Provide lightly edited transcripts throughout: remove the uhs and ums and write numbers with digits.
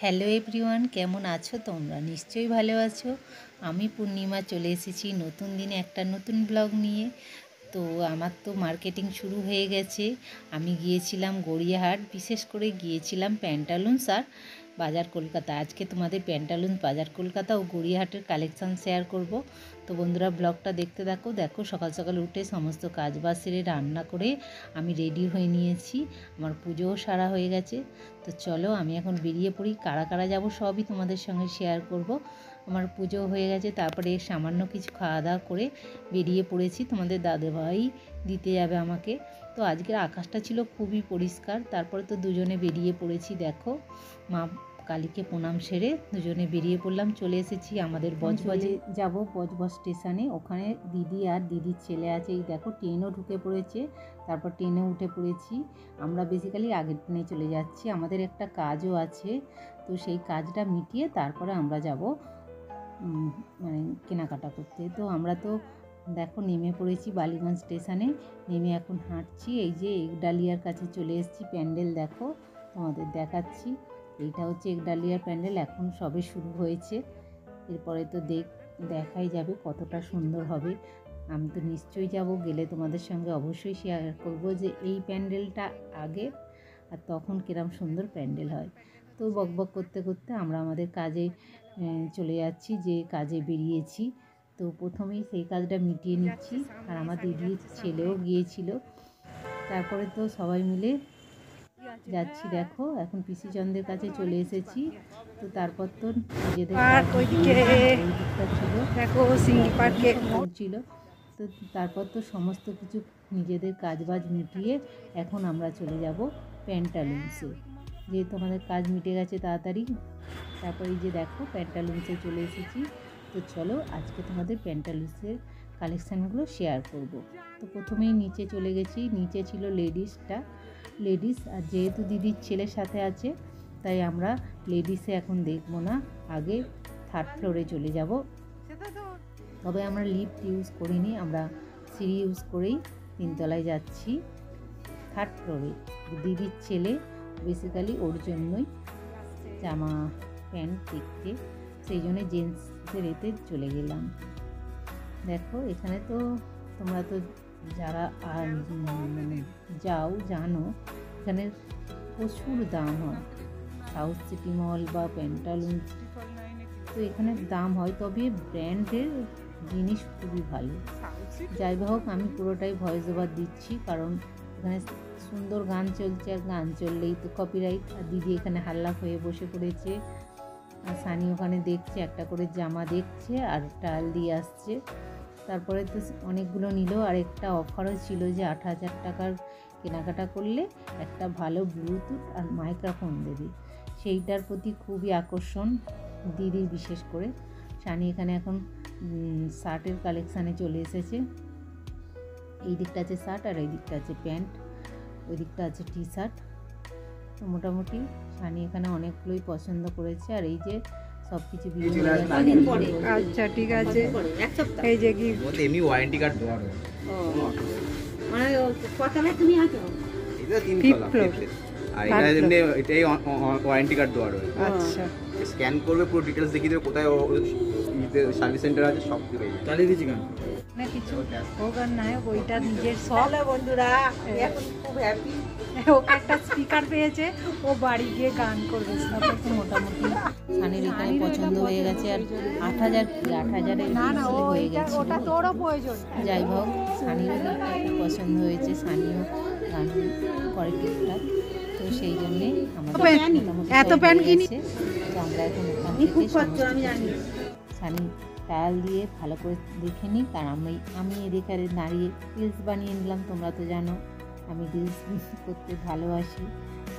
Hello everyone, কেমন আছো তোমরা? নিশ্চয়ই ভালো আছো। আমি পূর্ণিমা চলে এসেছি নতুন দিনে একটা নতুন ব্লগ নিয়ে। তো আমার তো মার্কেটিং শুরু হয়ে গেছে। আমি গিয়েছিলাম গড়িয়াহাট, বিশেষ করে গিয়েছিলাম প্যান্টালুন্স আর বাজার কলকাতা। আজকে তোমাদের প্যান্টালুন্স, বাজার কলকাতা ও গড়িয়াহাটের কালেকশান শেয়ার করব। তো বন্ধুরা, ব্লগটা দেখতে দেখো সকাল সকাল উঠে সমস্ত কাজ বাজ সেরে রান্না করে আমি রেডি হয়ে নিয়েছি। আমার পুজোও সারা হয়ে গেছে। তো চলো আমি এখন বেরিয়ে পড়ি। কারা কারা যাবো সবই তোমাদের সঙ্গে শেয়ার করব। আমার পুজো হয়ে গেছে, তারপরে সামান্য কিছু খাওয়া দাওয়া করে বেরিয়ে পড়েছি। তোমাদের দাদাভাই দিতে যাবে আমাকে। তো আজকের আকাশটা ছিল খুবই পরিষ্কার। তারপরে তো দুজনে বেরিয়ে পড়েছি। দেখো, মা কালীকে প্রণাম সেরে দুজনে বেরিয়ে পড়লাম। চলে এসেছি আমাদের বজবজে যাব, বজবজ স্টেশনে। ওখানে দিদি আর দিদির ছেলে আছে। এই দেখো, ট্রেনও ঢুকে পড়েছে। তারপর ট্রেনে উঠে পড়েছি। আমরা বেসিক্যালি আগের ট্রেনে চলে যাচ্ছি। আমাদের একটা কাজও আছে, তো সেই কাজটা মিটিয়ে তারপরে আমরা যাব মানে কেনাকাটা করতে। তো আমরা তো দেখো নেমে পড়েছি বালিগঞ্জ স্টেশনে। নেমে এখন হাঁটছি। এই যে একডালিয়ার কাছে চলে এসেছি। প্যান্ডেল দেখো, তোমাদের দেখাচ্ছি। এইটা হচ্ছে একডালিয়ার প্যান্ডেল, এখন সবে শুরু হয়েছে। এরপরে তো দেখাই যাবে কতটা সুন্দর হবে। আমি তো নিশ্চয়ই যাব, গেলে তোমাদের সঙ্গে অবশ্যই শেয়ার করব যে এই প্যান্ডেলটা আগে আর তখন কিরম সুন্দর প্যান্ডেল হয়। তো বকবক করতে করতে আমরা আমাদের কাজে চলে যাচ্ছি, যে কাজে বেরিয়েছি। তো প্রথমেই সেই কাজটা মিটিয়ে নিচ্ছি। আর আমার দিদির ছেলেও গিয়েছিল। তারপরে তো সবাই মিলে যাচ্ছি। দেখো, এখন পিসিচন্দ্রের কাছে চলে এসেছি। তো তারপর তো নিজেদের ছিল। তো তারপর তো সমস্ত কিছু নিজেদের কাজবাজ মিটিয়ে এখন আমরা চলে যাব প্যান্টালুন্সে, যেহেতু আমাদের কাজ মিটে গেছে তাড়াতাড়ি। তারপরে এই যে দেখো, প্যান্টালুন্সে চলে এসেছি। তো চলো আজকে তোমাদের প্যান্টালুন্সের কালেকশানগুলো শেয়ার করব। তো প্রথমেই নিচে চলে গেছি। নিচে ছিল লেডিস, আর যেহেতু দিদির ছেলের সাথে আছে তাই আমরা লেডিসে এখন দেখব না, আগে থার্ড ফ্লোরে চলে যাব। তবে আমরা লিফট ইউজ করিনি, আমরা সিঁড়ি ইউজ করেই তিনতলায় যাচ্ছি থার্ড ফ্লোরে। দিদির ছেলে বেসিক্যালি ওর জন্যই জামা প্যান্ট দেখতে, সেই জন্য জেন্টসদের এতে চলে গেলাম। দেখো, এখানে তো তোমরা তো যারা জানো, এখানে প্রচুর দাম হয়। সাউথ সিটি মল বা প্যান্টালুন্স, তো এখানে দাম হয়, তবে ব্র্যান্ডের জিনিস খুবই ভালো। যাই হোক, আমি পুরোটাই ভয়েস ওভার দিচ্ছি, কারণ এখানে সুন্দর গান চলছে, আর গান চললেই তো কপিরাইট। আর দিদি এখানে হাল্লা হয়ে বসে পড়েছে, আর সানি ওখানে দেখছে, একটা করে জামা দেখছে আর টাল দিয়ে আসছে। তারপরে তো অনেকগুলো নিল, আর একটা অফারও ছিল যে 8,000 টাকার কেনাকাটা করলে একটা ভালো ব্লুটুথ আর মাইক্রোফোন দেবে। সেইটার প্রতি খুবই আকর্ষণ দিদির, বিশেষ করে। সানি এখানে এখন শার্টের কালেকশানে চলে এসেছে। এই দিকটা আছে শার্ট, আর এই দিকটা আছে প্যান্ট, ওই দিকটা আছে টি শার্ট। তো মোটামুটি সানি এখানে অনেকগুলোই পছন্দ করেছে। আর এই যে সব কিছু আচ্ছা ঠিক আছে। এই যে কি এমনি ওয়ারেন্টি কার্ড দেওয়া রয়েছে, মানে কতলা তুমি আছো? এটা 3 তলা, আর এটা এমনি এটাই ওয়ারেন্টি কার্ড দেওয়া রয়েছে। আচ্ছা, স্ক্যান করবে, পুরো ডিটেইলস দেখিয়ে দেবে কোথায় সার্ভিস সেন্টার আছে, সব দিবে। চালিয়ে দিচ্ছি গান না কিছু হোক আর না হোক, ওইটা নিজের সব। বন্ধুরা এখন খুব হ্যাপি, ওকে একটা স্পিকার পেয়েছে, ও বাড়ি গিয়ে গান করবে। তারপর তো মোটামুটি সানির এখানে পছন্দ হয়ে গেছে। আর 8,000 না না, হয়ে গেছে। ওটা তোরও প্রয়োজন। যাই হোক, সানিরও একটা পছন্দ হয়েছে, সানিও গান করে টুকটাক। তো সেই জন্যে এত প্যান্ট কিনি। তো আমরা এখন ওখান থেকে সানি ট্রায়াল দিয়ে ভালো করে দেখে নিই, কারণ আমি এদিকে দাঁড়িয়ে রিলস বানিয়ে নিলাম। তোমরা তো জানো আমি রিলস করতে ভালোবাসি,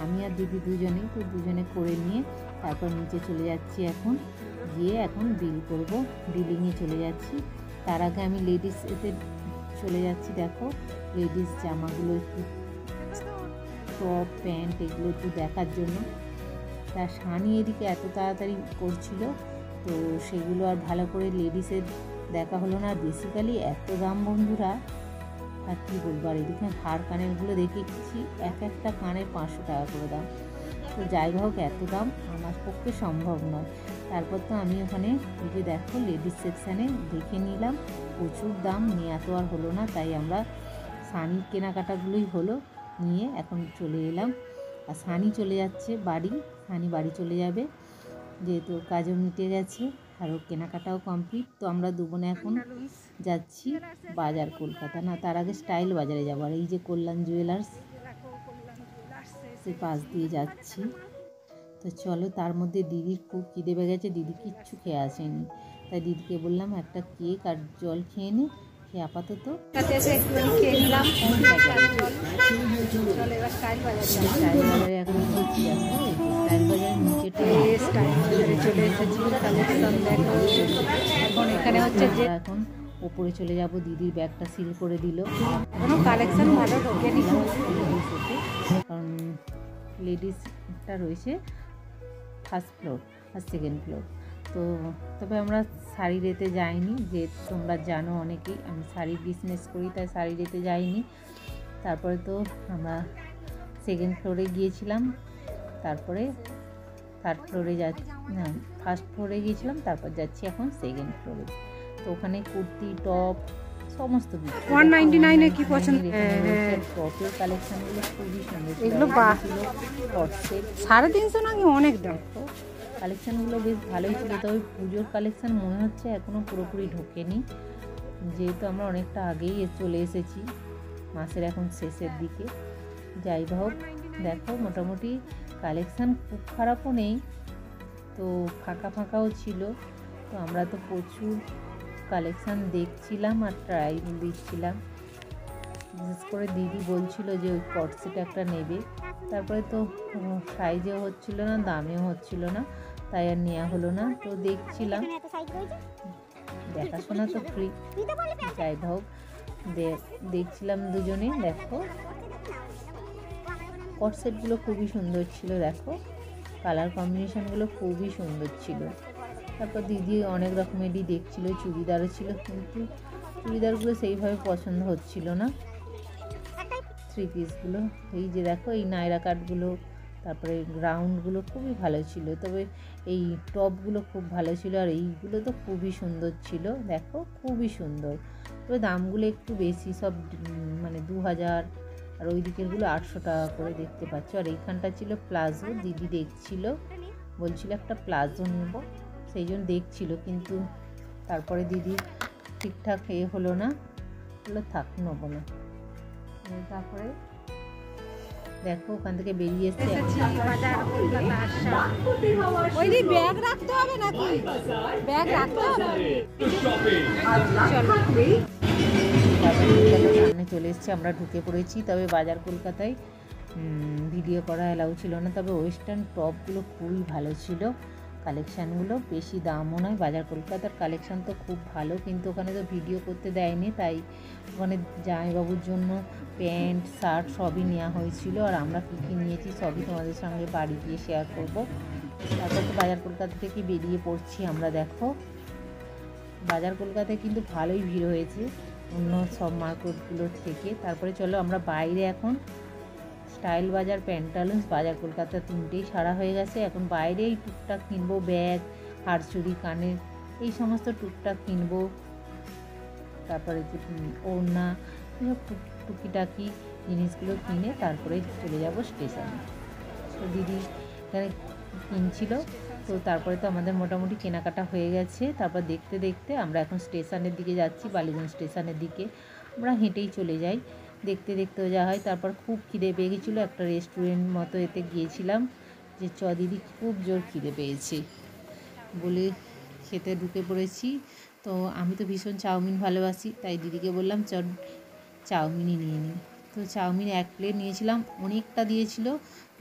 আমি আর দিদি দুজনেই। তো দুজনে করে নিয়ে তারপর নিচে চলে যাচ্ছি। এখন গিয়ে এখন বিল করব, বিলিংয়ে চলে যাচ্ছি। তার আগে আমি লেডিস এতে চলে যাচ্ছি। দেখো, লেডিস জামাগুলো একটু, টপ প্যান্ট এগুলো একটু দেখার জন্য। তা সানি এদিকে এত তাড়াতাড়ি করছিল, তো সেগুলো আর ভালো করে লেডিসের দেখা হলো না। বেসিক্যালি এত দাম বন্ধুরা, আর কী বলবো। আর এদিকে হার কানেরগুলো দেখেছি, এক একটা কানের 500 টাকা করে দাম। তো যাই হোক, এত দাম আমার পক্ষে সম্ভব নয়। তারপর তো আমি ওখানে এই যে দেখো লেডিস সেকশানে দেখে নিলাম, প্রচুর দাম, নেওয়া তো আর হলো না, তাই আমরা সানির কেনাকাটাগুলোই হলো, নিয়ে এখন চলে এলাম। আর সানি চলে যাচ্ছে বাড়ি, সানি বাড়ি চলে যাবে, যেহেতু কাজও মিটে গেছে আর ওর কেনাকাটাও কমপ্লিট। তো আমরা দুবোনে এখন যাচ্ছি বাজার কলকাতা, না তার আগে স্টাইল বাজারে যাবো। আর এই যে কল্যাণ জুয়েলার্স, সে পাশ দিয়ে যাচ্ছি। তো চলো, তার মধ্যে দিদির খুব খিদে পেয়ে গেছে, দিদি কিচ্ছু খেয়ে আসেনি, তাই দিদিকে বললাম একটা কেক আর জল খেয়ে নে, খেয়ে আপাতত স্টাইল বাজারে এখন ঘুরছি। দেখো এই যে স্টাইল বাজারের নিচেটা চলে এসেছি, কালেকশন দেখো। এখন এখানে হচ্ছে যে এখন ওপরে চলে যাব, দিদির ব্যাগটা সিল করে দিল। কোনো কালেকশন ভালো ঢোকেনি, কারণ লেডিসটা রয়েছে ফার্স্ট ফ্লোর আর সেকেন্ড ফ্লোর। তো তবে আমরা শাড়ি রেতে যাইনি, যে তোমরা জানো অনেকেই আমি শাড়ির বিজনেস করি, তাই শাড়ি রেতে যাইনি। তারপরে তো আমরা সেকেন্ড ফ্লোরে গিয়েছিলাম, তারপরে থার্ড ফ্লোরে না ফার্স্ট ফ্লোরে গিয়েছিলাম, তারপর যাচ্ছি এখন সেকেন্ড ফ্লোরে। তো ওখানে কুর্তি, টপ সমস্ত কিছু 199 কি পছন্দ, টপের কালেকশনগুলো খুবই সুন্দর ছিল। এগুলো কটসেট 350 নাকি অনেক দাম। কালেকশানগুলো বেশ ভালোই ছিল, তবে পুজোর কালেকশান মনে হচ্ছে এখনও পুরোপুরি ঢোকেনি, যেহেতু আমরা অনেকটা আগেই চলে এসেছি, মাসের এখন শেষের দিকে। যাই হোক, দেখো মোটামুটি কালেকশান খুব খারাপও নেই, তো ফাঁকা ফাঁকাও ছিল। তো আমরা তো প্রচুর কালেকশান দেখছিলাম আর ট্রাই দিচ্ছিলাম। বিশেষ করে দিদি বলছিল যে ওই কটসেট একটা নেবে, তারপরে তো সাইজেও হচ্ছিল না, দামেও হচ্ছিল না, তাই আর নেওয়া হলো না। তো দেখছিলাম, দেখাশোনা তো ফ্রি, যাই হোক দেখছিলাম দুজনে। দেখো কটসেটগুলো খুবই সুন্দর ছিল, দেখো কালার কম্বিনেশনগুলো খুবই সুন্দর ছিল। তারপর দিদি অনেক রকমেরই দেখছিল, চুড়িদারও ছিল, কিন্তু চুড়িদারগুলো সেইভাবে পছন্দ হচ্ছিল না। থ্রি পিসগুলো এই যে দেখো, এই নায়রা কাটগুলো, তারপরে গ্রাউন্ডগুলো খুবই ভালো ছিল, তবে এই টপগুলো খুব ভালো ছিল, আর এইগুলো তো খুবই সুন্দর ছিল, দেখো খুবই সুন্দর। তবে দামগুলো একটু বেশি, সব মানে 2000, আর ওই দিকেরগুলো 800 টাকা করে দেখতে পাচ্ছ। আর এইখানটা ছিল প্লাজো, দিদি দেখছিল, বলছিল একটা প্লাজো নেব, সেই জন্য দেখছিল, কিন্তু তারপরে দিদি ঠিকঠাক হলো না, বললো থাক নেবো না। তারপরে দেখো ওখান থেকে বেরিয়ে এসেছি, ব্যাগ রাখতে হবে নাকি, ব্যাগ রাখতে হবে। সামনে চলে এসেছি, আমরা ঢুকে পড়েছি। তবে বাজার কলকাতায় ভিডিও করা এলাও ছিল না, তবে ওয়েস্টার্ন টপগুলো খুবই ভালো ছিল, কালেকশানগুলো বেশি দামও নয়। বাজার কলকাতার কালেকশান তো খুব ভালো, কিন্তু ওখানে তো ভিডিও করতে দেয়নি, তাই ওখানে জামাইবাবুর জন্য প্যান্ট, শার্ট সবই নেওয়া হয়েছিল, আর আমরা কী কী নিয়েছি সবই তোমাদের সঙ্গে বাড়ি গিয়ে শেয়ার করব। তারপর তো বাজার কলকাতা থেকে বেরিয়ে পড়ছি আমরা। দেখো বাজার কলকাতায় কিন্তু ভালোই ভিড় হয়েছে অন্য সব মার্কেটগুলোর থেকে। তারপরে চলো আমরা বাইরে, এখন স্টাইল বাজার, প্যান্টালুন্স, বাজার কলকাতা তিনটেই সারা হয়ে গেছে, এখন বাইরেই টুকটাক কিনবো, ব্যাগ, হারচুড়ি, কানের, এই সমস্ত টুকটাক কিনবো। তারপরে যে ওড়না, এসব টুকিটাকি জিনিসগুলো কিনে তারপরে চলে যাব স্টেশনে। তো দিদি এখানে কিনছিল, তো তারপরে তো আমাদের মোটামুটি কেনাকাটা হয়ে গেছে। তারপর দেখতে দেখতে আমরা এখন স্টেশনের দিকে যাচ্ছি, বালিগঞ্জ স্টেশনের দিকে। আমরা হেঁটেই চলে যাই, দেখতে দেখতেও যা হয়। তারপর খুব খিদে পেয়ে গেছিলো, একটা রেস্টুরেন্ট মতো এতে গিয়েছিলাম, যে দিদি খুব জোর খিদে পেয়েছে বলে খেতে ঢুকে পড়েছি। তো আমি তো ভীষণ চাউমিন ভালোবাসি, তাই দিদিকে বললাম চাউমিনই নিয়ে নিই। তো চাউমিন 1 প্লেট নিয়েছিলাম, অনেকটা দিয়েছিল,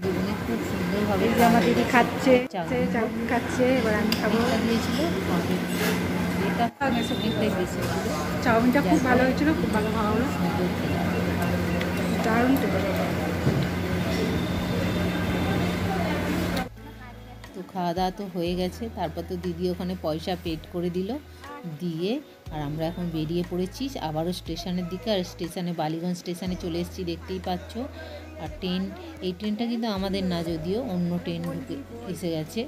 দুজনে খুব সুন্দরভাবে আমার দিদি খাচ্ছে, চাউমিন খাচ্ছে, এবার আমি খাবো। দিয়েছিল, এটা অনেকটাই বেশি ছিল। চাউমিনটা খুব ভালো হয়েছিল, খুব ভালো খাওয়া হলো, দারুণ টেস্ট। তো খাওয়া দাওয়া তো হয়ে গেছে, তারপর তো দিদি ওখানে পয়সা পেড করে দিল, দিয়ে আর আমরা এখন বেরিয়ে পড়েছি আবারও স্টেশনের দিকে। আর স্টেশনে বালিগঞ্জ স্টেশনে চলে এসেছি, দেখতেই পাচ্ছ। আর ট্রেন, এই ট্রেনটা কিন্তু আমাদের না, যদিও অন্য ট্রেন ঢুকে এসে গেছে।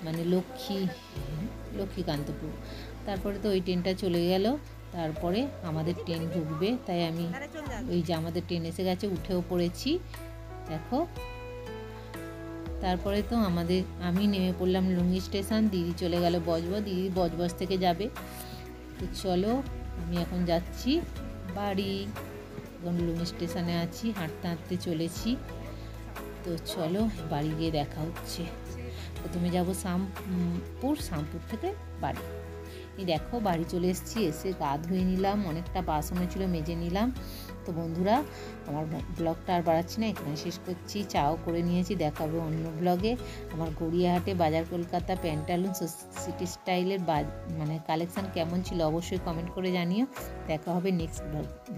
মানে লক্ষ্মীকান্তপুর। তারপরে তো ওই ট্রেনটা চলে গেল, তারপরে আমাদের ট্রেন ঢুকবে, তাই আমি ওই যে আমাদের ট্রেন এসে গেছে, উঠেও পড়েছি দেখো। তারপরে তো আমি নেমে পড়লাম লুঙ্গি স্টেশন, দিদি চলে গেল বজবজ, দিদি বজবজ থেকে যাবে। তো চলো আমি এখন যাচ্ছি বাড়ি, এখন লুঙ্গি স্টেশনে আছি, হাঁটতে হাঁটতে চলেছি। তো চলো বাড়ি গিয়ে দেখা হচ্ছে। প্রথমে যাবো শামপুর থেকে বাড়ি। এই দেখো বাড়ি চলে এসেছি, এসে গা ধুয়ে নিলাম, অনেকটা বাসন ছিল মেজে নিলাম। তো বন্ধুরা আমার ব্লগটা আর বাড়াচ্ছি না, এখানে শেষ করছি। চাও করে নিয়েছি, দেখাবো অন্য ব্লগে। আমার গড়িয়াহাটে বাজার কলকাতা প্যান্টালুন সিটি স্টাইলের মানে কালেকশান কেমন ছিল অবশ্যই কমেন্ট করে জানিও। দেখা হবে নেক্সট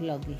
ব্লগে।